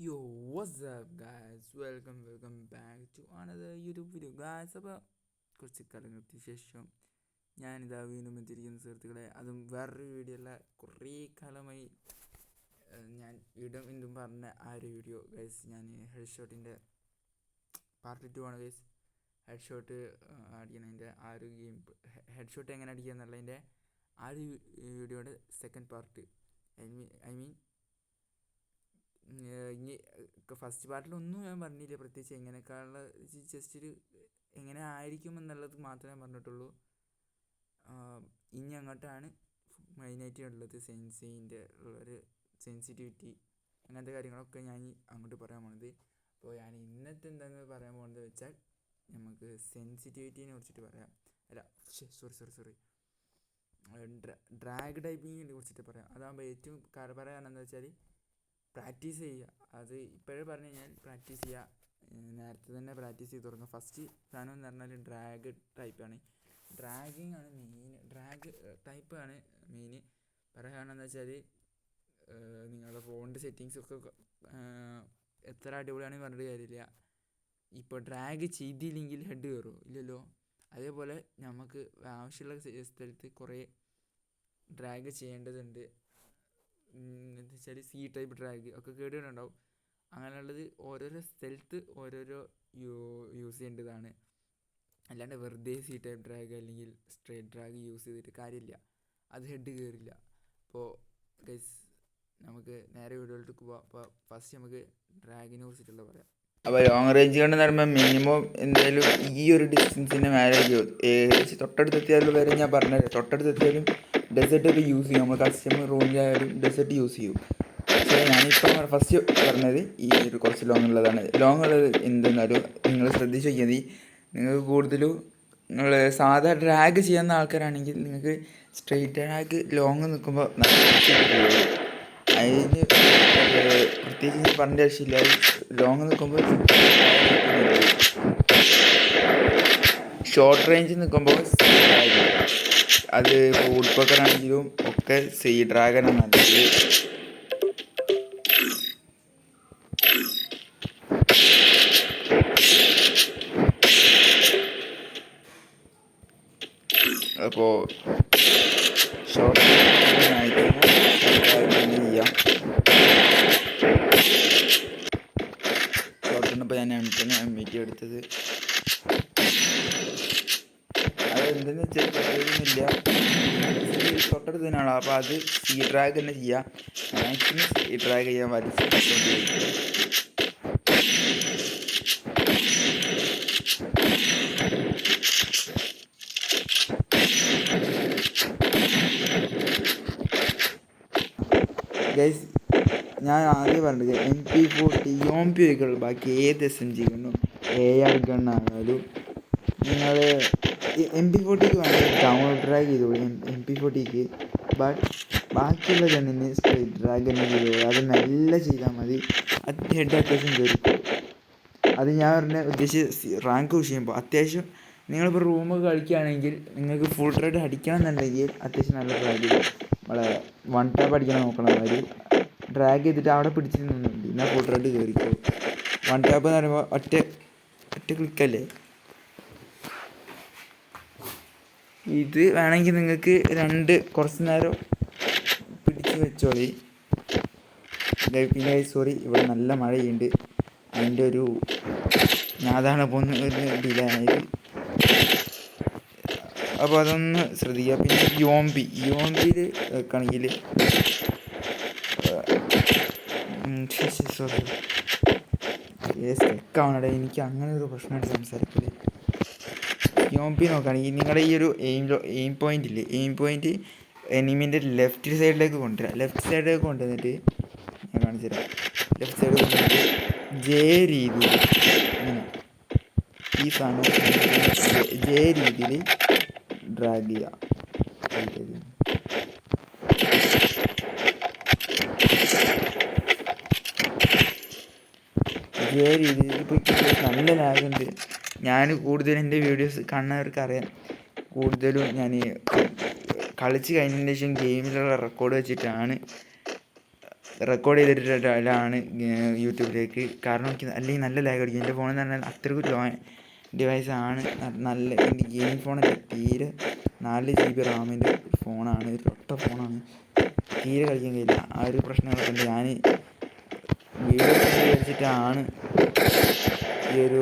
Yo, what's up, guys? Welcome back to another YouTube video, guys. അപ്പോൾ കുറച്ച് കാലങ്ങൾക്ക് ശേഷം ഞാനിതാ വീണ്ടും എത്തിയിരിക്കുന്ന സുഹൃത്തുക്കളെ, അതും വേറൊരു വീഡിയോ അല്ല. കുറേ കാലമായി ഞാൻ വീണ്ടും പറഞ്ഞ ആ ഒരു വീഡിയോ ഗൈസ്. ഞാൻ ഹെഡ് ഷോട്ടിൻ്റെ പാർട്ട് 2 ആണ് ഗൈസ്. ഹെഡ് ഷോട്ട് അടിക്കണതിൻ്റെ ആ ഒരു ഗെയിം, ഹെഡ് ഷോട്ട് എങ്ങനെ അടിക്കുക എന്നുള്ളതിൻ്റെ ആ ഒരു വീഡിയോയുടെ സെക്കൻഡ് പാർട്ട്. ഐ മീൻ ഇനി ഫസ്റ്റ് പാർട്ടിലൊന്നും ഞാൻ പറഞ്ഞില്ല പ്രത്യേകിച്ച് എങ്ങനെയൊക്കെയുള്ള, ജസ്റ്റ് ഒരു എങ്ങനെ ആയിരിക്കും എന്നുള്ളത് മാത്രമേ പറഞ്ഞിട്ടുള്ളൂ. ഇനി അങ്ങോട്ടാണ് മെയിനായിട്ട് ഉള്ളത് സെൻസിൻ്റെ ഉള്ളൊരു സെൻസിറ്റിവിറ്റി, അങ്ങനത്തെ കാര്യങ്ങളൊക്കെ ഞാൻ അങ്ങോട്ട് പറയാൻ പോകുന്നത്. അപ്പോൾ ഞാൻ ഇന്നത്തെ എന്താണെന്ന് പറയാൻ പോകുന്നത് വെച്ചാൽ നമുക്ക് സെൻസിറ്റിവിറ്റിനെ കുറിച്ചിട്ട് പറയാം. അല്ല സോറി ഡ്രാഗ് ടൈപ്പിങ്ങിനെ കുറിച്ചിട്ട് പറയാം. അതാകുമ്പോൾ ഏറ്റവും പറയാനെന്താ വെച്ചാൽ പ്രാക്ടീസ് ചെയ്യുക. അത് ഇപ്പോഴേ പറഞ്ഞു കഴിഞ്ഞാൽ പ്രാക്ടീസ് ചെയ്യുക, നേരത്തെ തന്നെ പ്രാക്ടീസ് ചെയ്ത് തുടങ്ങുക. ഫസ്റ്റ് സാധനം എന്ന് പറഞ്ഞാൽ ഡ്രാഗ് ടൈപ്പാണ്, ഡ്രാഗിങ് ആണ് മെയിൻ. ഡ്രാഗ് ടൈപ്പാണ് മെയിൻ. പറയുകയാണെന്ന് വെച്ചാൽ നിങ്ങളുടെ ഫോണിൻ്റെ സെറ്റിങ്സൊക്കെ എത്ര അടിപൊളിയാണെന്ന് പറഞ്ഞിട്ട് കാര്യമില്ല. ഇപ്പോൾ ഡ്രാഗ് ചെയ്തില്ലെങ്കിൽ ഹെഡ് കയറുമോ? ഇല്ലല്ലോ. അതേപോലെ നമുക്ക് ആവശ്യമുള്ള സ്ഥലത്ത് കുറേ ഡ്രാഗ് ചെയ്യേണ്ടതുണ്ട്. എന്താ വെച്ചാൽ സി ടൈപ്പ് ഡ്രാഗ് ഒക്കെ കേട്ടിട്ടുണ്ടാവും. അങ്ങനെയുള്ളത് ഓരോരോ സ്ഥലത്ത് ഓരോരോ യൂസ് ചെയ്യേണ്ടതാണ്. അല്ലാണ്ട് വെറുതെ സി ടൈപ്പ് ഡ്രാഗ് അല്ലെങ്കിൽ സ്ട്രേറ്റ് ഡ്രാഗ് യൂസ് ചെയ്തിട്ട് കാര്യമില്ല, അത് ഹെഡ് കയറില്ല. അപ്പോൾ ഗൈസ് നമുക്ക് നേരെ വീഡിയോയിലേക്ക് പോവാം. അപ്പോൾ ഫസ്റ്റ് നമുക്ക് ഡ്രാഗിനെ കുറിച്ചിട്ടുള്ള പറയാം. അപ്പോൾ ലോങ് റേഞ്ച് കൊണ്ട് പറയുമ്പോൾ മിനിമം എന്തായാലും ഈ ഒരു ഡിസ്റ്റൻസിൻ്റെ മേലേക്ക് ഏകദേശം തൊട്ടടുത്തെത്തിയാലും വരെ ഞാൻ പറഞ്ഞത്, തൊട്ടടുത്തെത്തിയാലും ഡെസേർട്ട് ഒക്കെ യൂസ് ചെയ്യും. നമ്മൾ കസ്റ്റമർ റൂമിലായാലും ഡെസേർട്ട് യൂസ് ചെയ്യും. പക്ഷേ ഞാനിപ്പോൾ ഫസ്റ്റ് പറഞ്ഞത് ഈ ഒരു കുറച്ച് ലോങ് ഉള്ളതാണ്. ലോങ് ഉള്ളത് എന്തെന്നാലും നിങ്ങൾ ശ്രദ്ധിച്ച് നോക്കിയാൽ മതി. നിങ്ങൾക്ക് കൂടുതലും നിങ്ങൾ സാധാ ഡ്രാഗ് ചെയ്യുന്ന ആൾക്കാരാണെങ്കിൽ നിങ്ങൾക്ക് സ്ട്രെയിറ്റ് ഡ്രാഗ് ലോങ് നിൽക്കുമ്പോൾ അതിന് പ്രത്യേകിച്ച് പറഞ്ഞ ആവശ്യമില്ല. ലോങ് നിൽക്കുമ്പോൾ ഷോർട്ട് റേഞ്ച് നിൽക്കുമ്പോൾ അത് വുഡ് പക്കറാണെങ്കിലും ഒക്കെ സീ ഡ്രാഗനാണ് നല്ലത്. അപ്പോൾ ഷോർട്ട് ചെയ്യാം. ഷോർട്ടിനിപ്പോൾ ഞാൻ വീഡിയോ എടുത്തത് അത് എന്തെന്ന് വെച്ചാൽ പ്രത്യേകിച്ചൊന്നുമില്ല, തൊട്ടടുത്ത് തന്നെയാണോ. അപ്പോൾ അത് സീ ഡ്രാഗ് തന്നെ ചെയ്യാം. മാക്സിമം സീ ഡ്രാഗ് ചെയ്യാൻ വലിച്ച് ഗൈസ്. ഞാൻ ആദ്യം പറഞ്ഞത് MP40 OMP ഒഴിക്കുള്ളൂ. ബാക്കി ഏത് SMG ഗണ്ണും AR ഗണ്ണായാലും നിങ്ങൾ MP40ക്ക് വേണമെങ്കിൽ ഡൗൺ ഡ്രാഗ് ചെയ്തോളൂ MP40ക്ക്. ബട്ട് ബാക്കിയുള്ള ഗണ്ണിന് സ്ട്രൈറ്റ് ഡ്രാഗ് തന്നെ ചെയ്തോളൂ. അത് നല്ല ചെയ്താൽ മതി. അത് ഹെഡ് അത്യാവശ്യം കയറിക്കും. അത് ഞാൻ ഉദ്ദേശിച്ച് റാങ്ക് പുഷ് ചെയ്യുമ്പോൾ അത്യാവശ്യം നിങ്ങളിപ്പോൾ റൂമൊക്കെ കളിക്കുകയാണെങ്കിൽ നിങ്ങൾക്ക് ഫുൾ റൈഡ് അടിക്കണം എന്നുണ്ടെങ്കിൽ അത്യാവശ്യം നല്ല ഡ്രാഗ് ചെയ്യും. നമ്മളെ വൺ ടാപ്പ് അടിക്കണം നോക്കണം. അവർ ഡ്രാഗ് ചെയ്തിട്ട് അവിടെ പിടിച്ച് നിന്നുണ്ട് എന്നാൽ ഫുൾ റൈഡ് കയറിക്കോളും. വൺ ടാപ്പ് എന്ന് പറയുമ്പോൾ ഒറ്റ ക്ലിക്കല്ലേ. ഇത് വേണമെങ്കിൽ നിങ്ങൾക്ക് കുറച്ച് നേരം പിടിച്ച് വെച്ചോളി. പിന്നെ സോറി, ഇവിടെ നല്ല മഴയുണ്ട്. അതിൻ്റെ അതാണ് ഇപ്പോൾ ഒരു ഡിലേ ആയത്. അപ്പോൾ അതൊന്ന് ശ്രദ്ധിക്കുക. പിന്നെ യോംപിയിൽ വെക്കുകയാണെങ്കിൽ സോറി സ്റ്റെക്കാവണേ. എനിക്ക് അങ്ങനെ ഒരു പ്രശ്നമായിട്ട് സംസാരിക്കില്ല. യോംപി നോക്കുകയാണെങ്കിൽ നിങ്ങളുടെ ഈ ഒരു എയിം പോയിൻ്റ് ഇല്ലേ, എയിം പോയിൻ്റ് എനിമിൻ്റെ ലെഫ്റ്റ് സൈഡിലേക്ക് കൊണ്ടുവന്നിട്ട് ഞാൻ കാണിച്ചു തരാം. ലെഫ്റ്റ് സൈഡ് കൊണ്ടുവന്നിട്ട് ജെ രീതിയിൽ ഇങ്ങനെ ഈ സാധനം ജെ രീതിയിൽ ഡ്രാഗ് ചെയ്യുക. ജെ രീതിയിൽ ഇപ്പോൾ നല്ല ലാഗുണ്ട്. ഞാൻ കൂടുതലും എൻ്റെ വീഡിയോസ് കാണുന്നവർക്കറിയാം, കൂടുതലും ഞാൻ കളിച്ച് കഴിഞ്ഞതിന് ശേഷം ഗെയിമിലുള്ള റെക്കോർഡ് വെച്ചിട്ടാണ് റെക്കോർഡ് ചെയ്തിട്ടാണ് യൂട്യൂബിലേക്ക്. കാരണം എനിക്ക് അല്ലെങ്കിൽ നല്ല ലാഗ് അടിക്കും. എൻ്റെ ഫോണെന്ന് പറഞ്ഞാൽ അത്രയ്ക്ക് ലോ ഡിവൈസാണ്. നല്ല എൻ്റെ ഗെയിമിംഗ് ഫോണല്ല, തീരെ 4 GB റാമിൻ്റെ ഫോണാണ്, ഒരു ഒട്ട ഫോണാണ്, തീരെ കളിക്കാൻ കഴിയില്ല. ആ ഒരു പ്രശ്നങ്ങളൊക്കെ ഉണ്ട്. ഞാൻ വീഡിയോ വിചാരിച്ചിട്ടാണ് ഈ ഒരു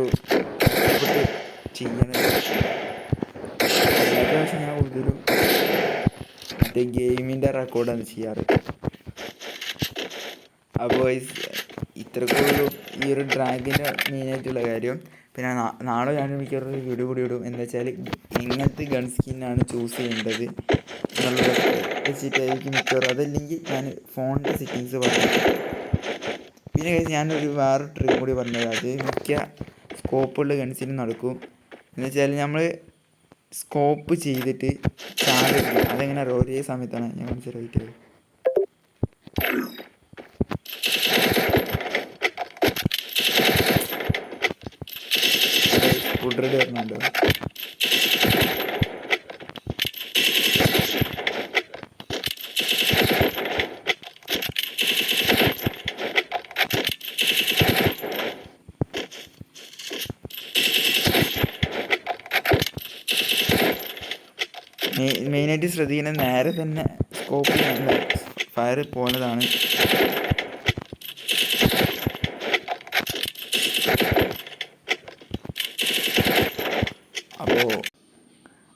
ചെയ്യുന്നത്. പ്രാവശ്യം ഞാൻ കൂടുതലും മറ്റേ ഗെയിമിൻ്റെ റെക്കോർഡാണ് ചെയ്യാറ്. അപ്പോൾ ഇത്രക്കുള്ളൂ ഈ ഒരു ഡ്രാഗിൻ്റെ മെയിനായിട്ടുള്ള കാര്യം. പിന്നെ നാളെ ഞാൻ മിക്കവാറും ഒരു വീഡിയോ കൂടി ഇടും. എന്താ വെച്ചാൽ എങ്ങനത്തെ ഗൺ സ്കിന്നാണ് ചൂസ് ചെയ്യേണ്ടത് എന്നുള്ളത് വെച്ചിട്ടായിരിക്കും മിക്കവാറും. അതല്ലെങ്കിൽ ഞാൻ ഫോണിൻ്റെ സെറ്റിങ്സ് പറഞ്ഞു. പിന്നെ ഞാനൊരു വേറെ ട്രിക്ക് കൂടി പറഞ്ഞത്, അത് മിക്ക സ്കോപ്പുള്ള ഗൺസിനും നടക്കും. എന്ന് വെച്ചാൽ നമ്മൾ സ്കോപ്പ് ചെയ്തിട്ട് ചാടില്ല. അതെങ്ങനെ അറിയാം? ഒരേ സമയത്താണ് ഞാൻ മനസ്സിലാക്കിയത്. ഫുഡ് റെഡി വരുന്നുണ്ടോ? മെയിനായിട്ട് ശ്രദ്ധിക്കുന്നത് നേരെ തന്നെ സ്കോപ്പ് ചെയ്യാനുള്ള ഫയർ പോകുന്നതാണ്.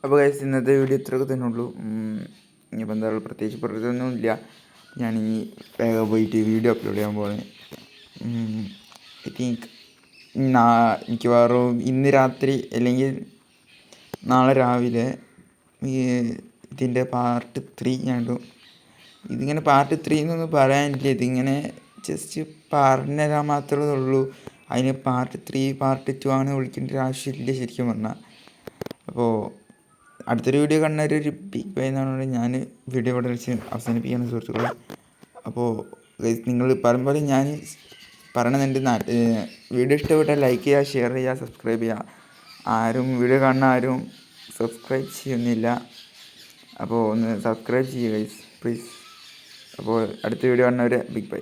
അപ്പോൾ ഗൈസ്, ഇന്നത്തെ വീഡിയോ ഇത്രയൊക്കെ തന്നെ ഉള്ളൂ. ഇനിയിപ്പോൾ എന്താ പറയുക, പ്രത്യേകിച്ച് പ്രകൃതിയൊന്നുമില്ല. ഞാൻ ഈ വേഗം പോയിട്ട് വീഡിയോ അപ്ലോഡ് ചെയ്യാൻ പോകുന്നത്. ഐ തിങ്ക് മിക്കവാറും ഇന്ന് രാത്രി അല്ലെങ്കിൽ നാളെ രാവിലെ ഇതിൻ്റെ പാർട്ട് 3 ഞാൻ ഇടും. ഇതിങ്ങനെ പാർട്ട് 3 എന്നൊന്നും പറയാനില്ല, ഇതിങ്ങനെ ജസ്റ്റ് പറഞ്ഞുതരാൻ മാത്രമേ ഉള്ളൂ. അതിന് പാർട്ട് 3 പാർട്ട് 2 അങ്ങനെ വിളിക്കേണ്ട ഒരു ആവശ്യമില്ല ശരിക്കും പറഞ്ഞാൽ. അപ്പോൾ അടുത്തൊരു വീഡിയോ കാണുന്ന ഒരു ബിഗ് ബൈ എന്നാണ് ഞാൻ വീഡിയോ ഇവിടെ വെച്ച് അവസാനിപ്പിക്കുകയാണ് സുഹൃത്തുക്കളെ. അപ്പോൾ നിങ്ങൾ പറയുമ്പോൾ ഞാൻ പറയണമെന്നുണ്ട്, വീഡിയോ ഇഷ്ടപ്പെട്ടാൽ ലൈക്ക് ചെയ്യുക, ഷെയർ ചെയ്യുക, സബ്സ്ക്രൈബ് ചെയ്യുക. ആരും വീഡിയോ കാണുന്ന ആരും സബ്സ്ക്രൈബ് ചെയ്യുന്നില്ല. അപ്പോൾ ഒന്ന് സബ്സ്ക്രൈബ് ചെയ്യുക ഗൈസ്, പ്ലീസ്. അപ്പോൾ അടുത്ത വീഡിയോ കാണുന്നവരെ ബിഗ് ബൈ.